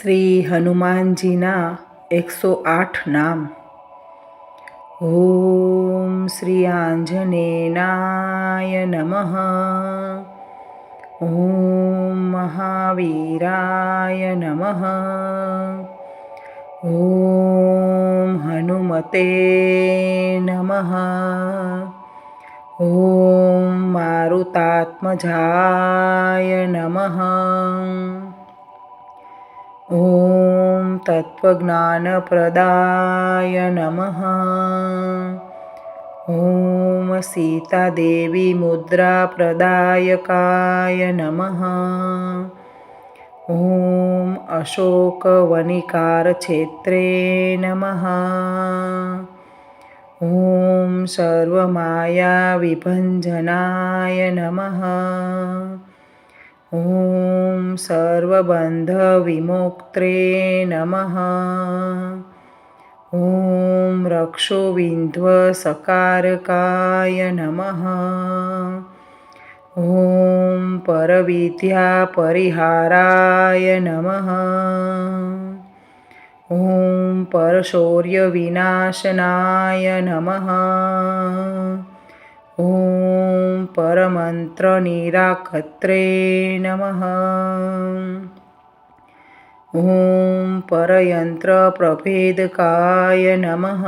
શ્રી હનુમાનજીના 108 નામ. ઓમ શ્રી આંજનેયાય નમઃ. ઓમ મહાવીરાય નમઃ. ઓમ હનુમતે નમઃ. ઓમ મારુતાત્મજાય નમઃ. ઓમ તત્વજ્ઞાનપ્રદાય નમઃ. ઓમ સીતાદેવી મુદ્રાપ્રદાયકાય નમઃ. ઓમ અશોકવનિકારક્ષેત્રે નમઃ. ઓમ સર્વમાયાવિભંજનાય નમઃ. ઓમ સર્વબંધવિમોક્ત્રે નમઃ. ઓમ રક્ષોવિંધ્વસકારકાય નમઃ. ઓમ પરવિદ્યાપરિહારાય નમઃ. ઓમ પરશૌર્યવિનાશનાય નમઃ. ઓમ પરમંત્રનિરાકર્ત્રે નમઃ. ઓમ પરયંત્રપ્રભેદકાય નમઃ.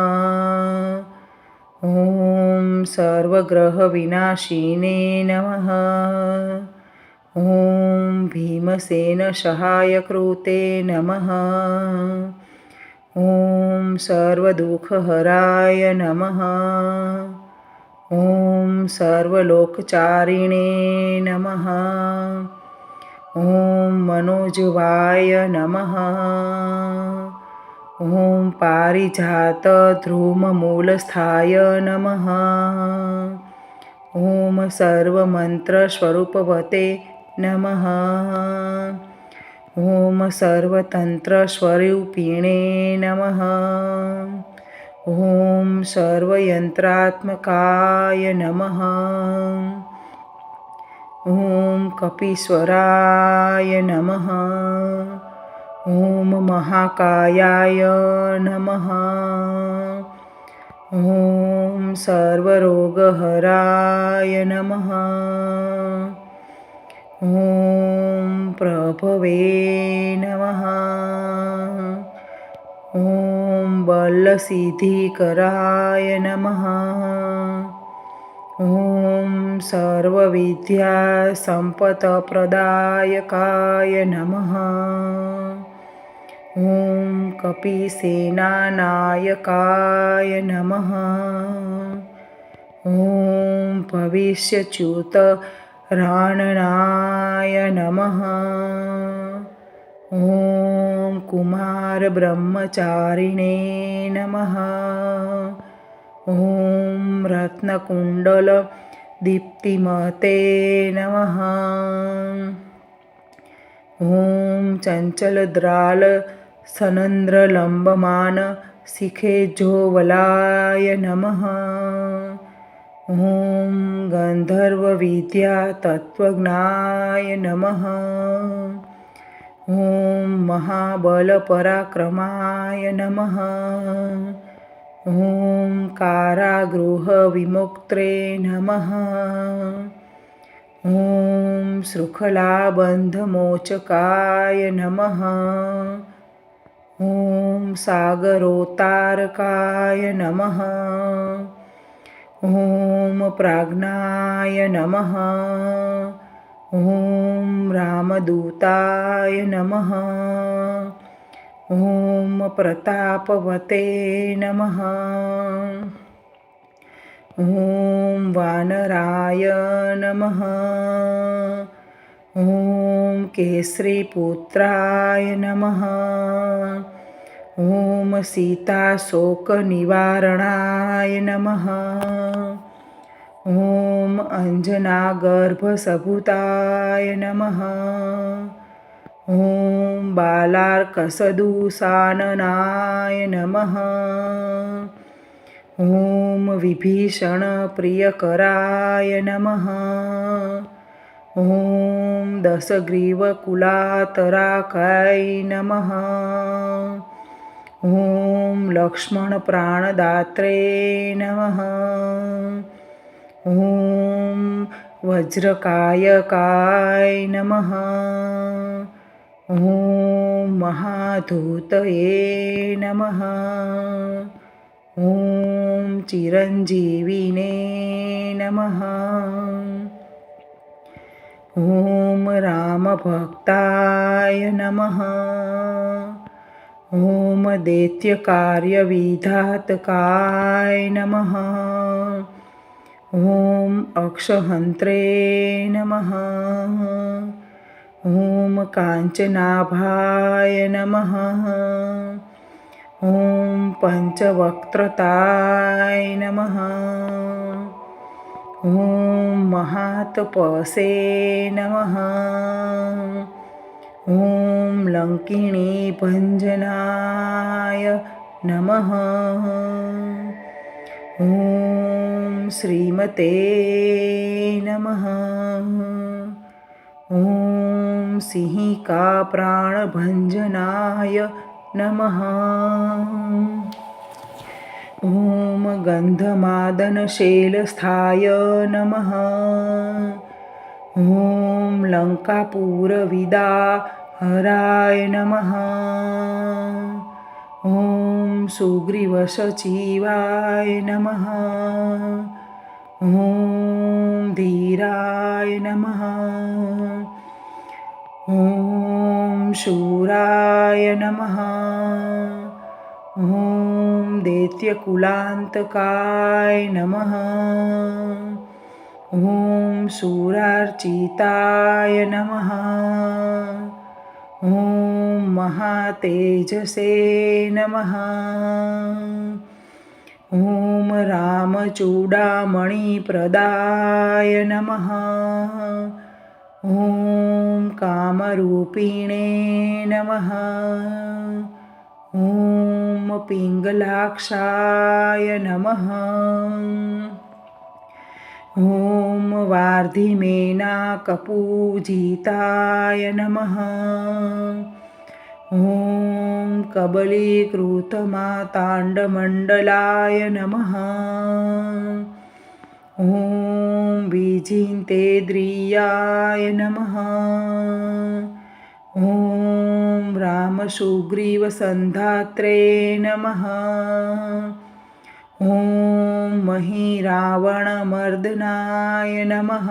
ઓમ સર્વગ્રહવિનાશિને નમઃ. ઓમ ભીમસેનસહાયકૃતે નમઃ. ઓમ સર્વદુઃખહરાય નમઃ. ઓમ સર્વલોકચારિણે નમઃ. ઓમ મનોજવાય નમઃ. ઓમ પારિજાતધ્રુમમૂલસ્થાય નમઃ. ઓમ સર્વમંત્રસ્વરૂપવતે નમઃ. ઓમ સર્વતંત્રસ્વરૂપિણે નમઃ. ઓમ સર્વયંત્રાત્મકાય નમઃ. ઓમ કપીશ્વરાય નમઃ. ઓમ મહાકાયાય નમઃ. ઓમ સર્વરોગહરાય નમઃ. ઓમ પ્રભવે નમઃ. ઓમ બલસિદ્ધિકરાય નમઃ. ઓમ સર્વવિદ્યાસંપત્તિપ્રદાયકાય નમઃ. ઓમ કપીસેનાનાયકાય નમઃ. ઓમ ભવિષ્યચ્યુતરાણનાય નમઃ. ઓમ કુમારબ્રહ્મચારિણે નમઃ. ઓમ રત્નકુંડલદીપ્તિમતે નમઃ. ઓમ ચંચલદ્રાલસનંદ્રલંબમાનશિખેજોવલાય નમઃ. ઓમ ગંધર્વવિદ્યાતત્વજ્ઞાય નમઃ. ઓમ મહાબલપરાક્રમાય નમઃ. ઓમ કારાગૃહવિમોક્ત્રે નમઃ. ઓમ શૃખલાબંધમોચકાય નમઃ. ઓમ સાગરોત્તારકાય નમઃ. ઓમ પ્રાજ્ઞાય નમઃ. ઓમ રામદૂતાય નમઃ. ઓમ પ્રતાપવતે નમઃ. ઓમ વાનરાય નમઃ. ઓમ કેસરીપુત્રાય નમઃ. ઓમ સીતાશોકનિવારણાય નમઃ. ઓમ અંજનાગર્ભસભૂતાય નમઃ. ઓમ બાલાર્કસદુષાનનાય નમઃ. ઓમ વિભીષણપ્રિયકરાય નમઃ. ઓમ दशग्रीवकुलातराकाय नमः। ॐ लक्ष्मणप्राणदात्रे नमः। ॐ वज्रकायकाय नमः। ॐ महाधूतये नमः। ॐ चिरञ्जीविने नमः। ॐ रामभक्ताय नमः। ॐ दैत्यकार्यविधातकाय नमः। ॐ अक्षहन्त्रे नमः। ॐ काञ्चनाभाय नमः। ॐ पञ्चवक्त्रताय नमः। ॐ महातपसे नमः। ॐ लङ्किणीभञ्जनाय नमः। ॐ श्रीमते नमः। ॐ सिंहिकाप्राणभञ्जनाय नमः। ॐ गन्धमादनशैलस्थाय नमः। ॐ लङ्कापुरविदाहराय नमः। ॐ सुग्रीवसचिवाय नमः। ॐ धीराय नमः। ॐ शूराय नमः। ॐ दैत्यकुलान्तकाय नमः। ॐ शूरार्चिताय नमः। ॐ महातेजसे नमः। ॐ रामचूडामणिप्रदाय नमः। ॐ कामरूपिणे नमः। ॐ पिङ्गलाक्षाय नमः। ॐ वार्धिमेनाकपूजिताय नमः। ॐ कबलीकृतमाताण्डमण्डलाय नमः। ॐ विजितेन्द्रियाय नमः। ॐ रामसुग्रीवसन्धात्रे नमः। ॐ महीरावणमर्दनाय नमः।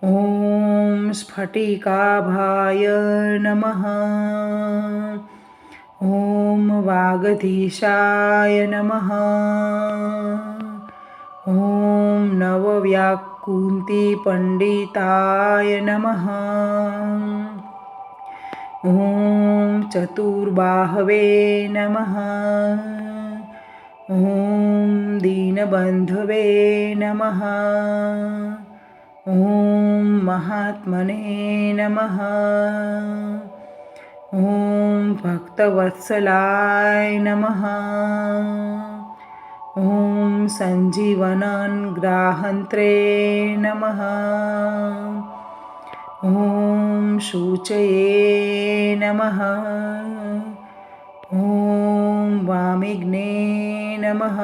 ॐ स्फटिकाभाय नमः। ॐ वागधीशाय नमः। ॐ नवव्याकुन्तीपण्डिताय नमः। ॐ चतुर्बाहवे नमः। ॐ दीनबन्धवे नमः। ॐ महात्मने नमः। ॐ भक्तवत्सलाय नमः। ॐ सञ्जीवनग्राहन्त्रे नमः। ॐ शुचये नमः। ॐ वामिघ्ने नमः।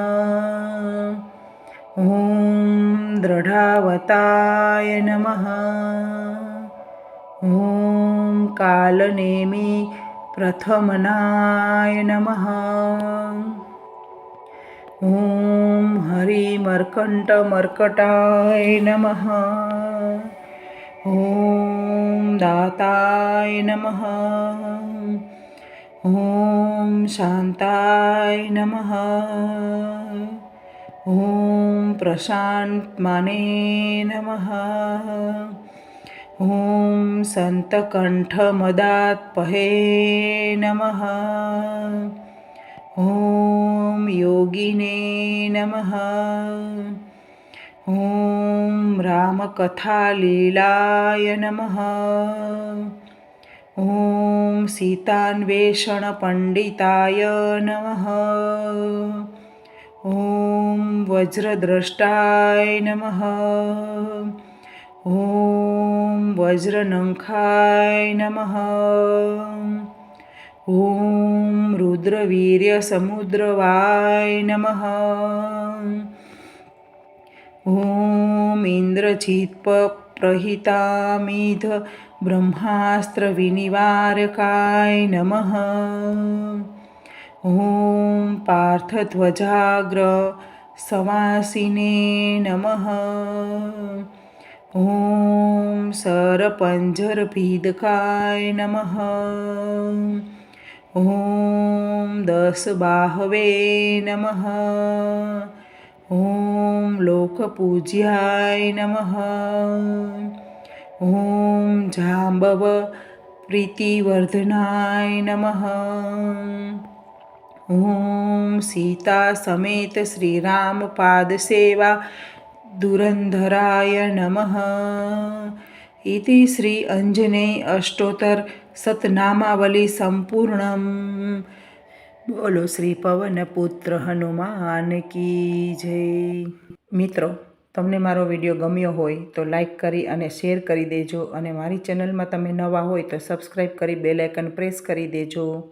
ॐ दृढावताय नमः। ॐ कालनेमि प्रथमनाय नमः। ॐ हरिमर्कण्टमर्कटाय नमः। ॐ दाताय नमः। ॐ शान्ताय नमः। ॐ प्रशान्तमने नमः। ॐ सन्तकण्ठमदात्पहे नमः। ॐ योगिने नमः। ॐ रामकथालीलाय नमः। ॐ सीतान्वेषणपण्डिताय नमः। ॐ वज्रद्रष्टाय नमः। ॐ વજ્રનંખાય નમઃ. ઓમ રુદ્રવીર્યસમુદ્રવાય નમઃ. ઓમ ઇન્દ્રજીત્પ્રહિતામિધ બ્રહ્માસ્ત્રવિનિવારકાય નમઃ. ઓમ પાર્થધ્વજાગ્ર સવાસિને નમઃ. ઓમ સરપંજરભીદકાય નમઃ. ઓમ દશબાહવે નમઃ. ઓમ લોકપૂજ્યાય નમઃ. ઓમ જાંબવ પ્રીતિવર્ધનાય નમઃ. ઓમ સીતા સમેત શ્રીરામ પાદસેવા ધુરંધરાય નમઃ. ઇતિ શ્રી અંજનેય અષ્ટોત્તર શતનામાવલી સંપૂર્ણમ. બોલો શ્રી પવનપુત્ર હનુમાન કી જય. મિત્રો, તમને મારો વિડીયો ગમ્યો હોય તો લાઈક કરી અને શેર કરી દેજો, અને મારી ચેનલમાં તમે નવા હોય તો સબસ્ક્રાઈબ કરી બેલ આઇકન પ્રેસ કરી દેજો.